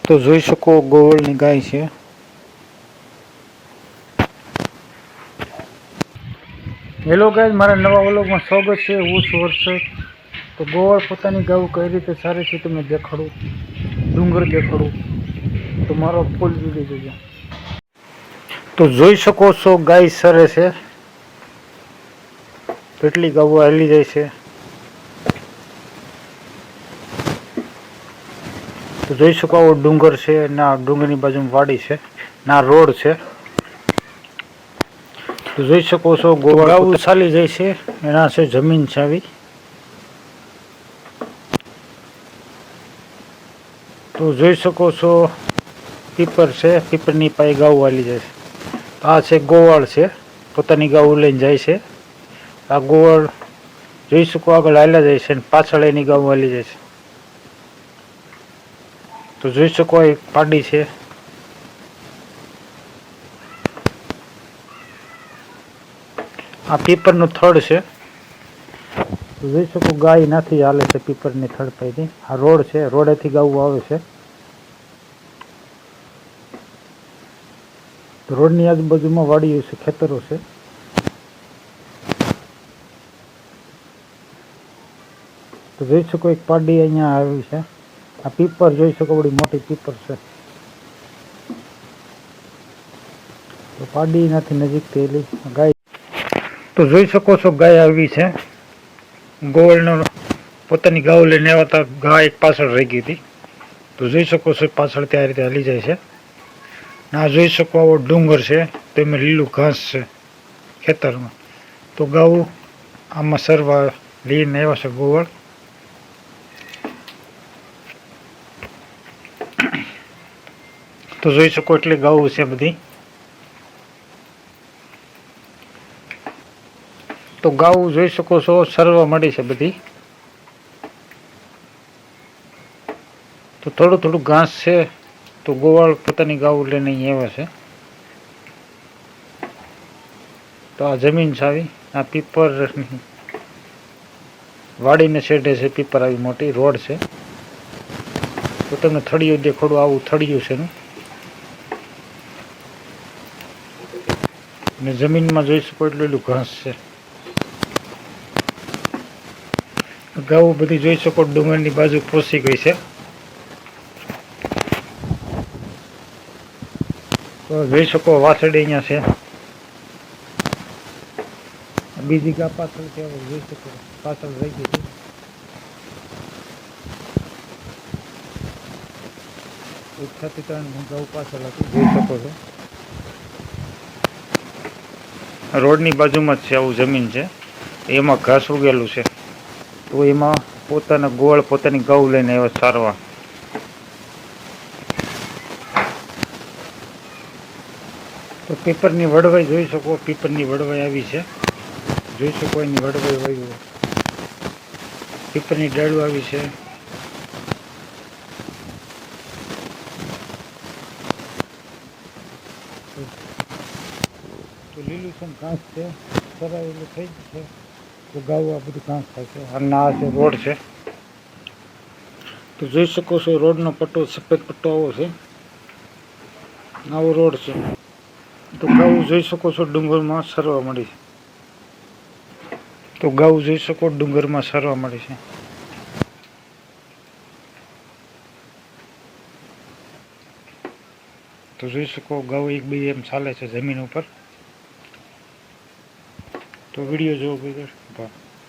તો જોઈ શકો ગોવળની ગાય છે. હેલો ગાઈઝ, મારા નવા વ્લોગમાં સ્વાગત છે. હું છું હર્ષદ. તો ગોવળ પોતાની ગાય કઈ રીતે સારે છે તમને દેખાડું, ડુંગર દેખાડું. તો મારો ફૂલ વિડીયો જોજો. તો જોઈ શકો છો ગાય સરે છે, કેટલી ગાયો હાલી જાય છે. તો જોઈ શકો આવો ડુંગર છે, ના ડુંગરની બાજુમાં વાડી છે, ના રોડ છે. તો જોઈ શકો છો ગાવું ચાલી જાય છે, એના છે જમીન છે આવી. તો જોઈ શકો છો પીપર છે, પીપરની પાસે ગાવું હાલી જાય છે. આ છે ગોવાળ છે, પોતાની ગાવું લઈને જાય છે. આ ગોવાળ જોઈ શકો આગળ હાલ્યા જાય છે, અને પાછળ એની ગાવું હાલી જાય છે. તો જોઈ શકો એક પાડી છે. આ પીપરનું થડ છે. તો જોઈ શકો ગાય નાથી હાલે છે પીપરની થડ પાસેથી. આ રોડ છે, રોડેથી ગાવું આવે છે. તો રોડની આજુબાજુમાં વાડીઓ છે, ખેતરો છે. તો જોઈ શકો એક પાડી અહીંયા આવી છે. આ પીપર જોઈ શકો બડી મોટી પીપર છે. તો પાડી નથી નજીક થયેલી ગાય. તો જોઈ શકો છો ગાય આવી છે. ગોવળનો પોતાની ગાય લઈને આવ્યા હતા, ગાય એક પાછળ રહી ગઈ હતી. તો જોઈ શકો છો પાછળ ત્યાં રીતે હાલી જાય છે. ના જોઈ શકો આવો ડુંગર છે, તો એમાં લીલું ઘાસ છે ખેતરમાં. તો ગાવું આમાં સરવા લઈને આવ્યા છે ગોવળ. તો જોઈ શકો એટલી ગાવું છે બધી. તો ગાવું જોઈ શકો છો સરવા મળી છે બધી. તો થોડું થોડું ઘાસ છે. તો ગોવાળ પોતાની ગાવું લઈને અહીં આવ્યા છે. તો આ જમીન છે આવી, આ પીપર વાડીને છેડે છે પીપર આવી મોટી રોડ છે. તો તમને થળિયું દેખાડું, આવું થળિયું છે એનું. ને જમીનમાં જોઈ શકો એટલું ઘાસ છે. ગાવું બધી જોઈ શકો ડુંગરની બાજુ પોસી ગઈ છે. તો જોઈ શકો વાસળી અહીંયા છે. બીજી ગા પાછળ છે, જોઈ શકો પાછળ રહી ગઈ છે. એક સાથે ત્રણ ગાઉ પાછળ હતી, જોઈ શકો છો. રોડની બાજુમાં જ છે, આવું જમીન છે, એમાં ઘાસ ઉગેલું છે. તો એમાં પોતાના ગોળ પોતાની ગાઉ લઈને આવ્યા સારવા. તો પીપરની વડવાઈ જોઈ શકો, પીપરની વડવાઈ આવી છે. જોઈ શકો એની વડવાઈ હોય, પીપરની ડાળું આવી છે. તો લીલુંછમ ઘાસ છે, સરાયેલું થઈ ગયું છે. તો ગાવું આ બધું ઘાસ થાય છે. અને આ છે રોડ છે. તો જોઈ શકો છો રોડનો પટ્ટો સફેદ પટ્ટો આવો છે, આવો રોડ છે. તો ગાવું જોઈ શકો છો ડુંગરમાં સરવા મળી છે. તો ગાવું જોઈ શકો ડુંગરમાં સરવા મળી છે. તો જોઈ શકો ગાઉ એક બે એમ ચાલે છે જમીન ઉપર. તો વિડીયો જોવો બરાબર.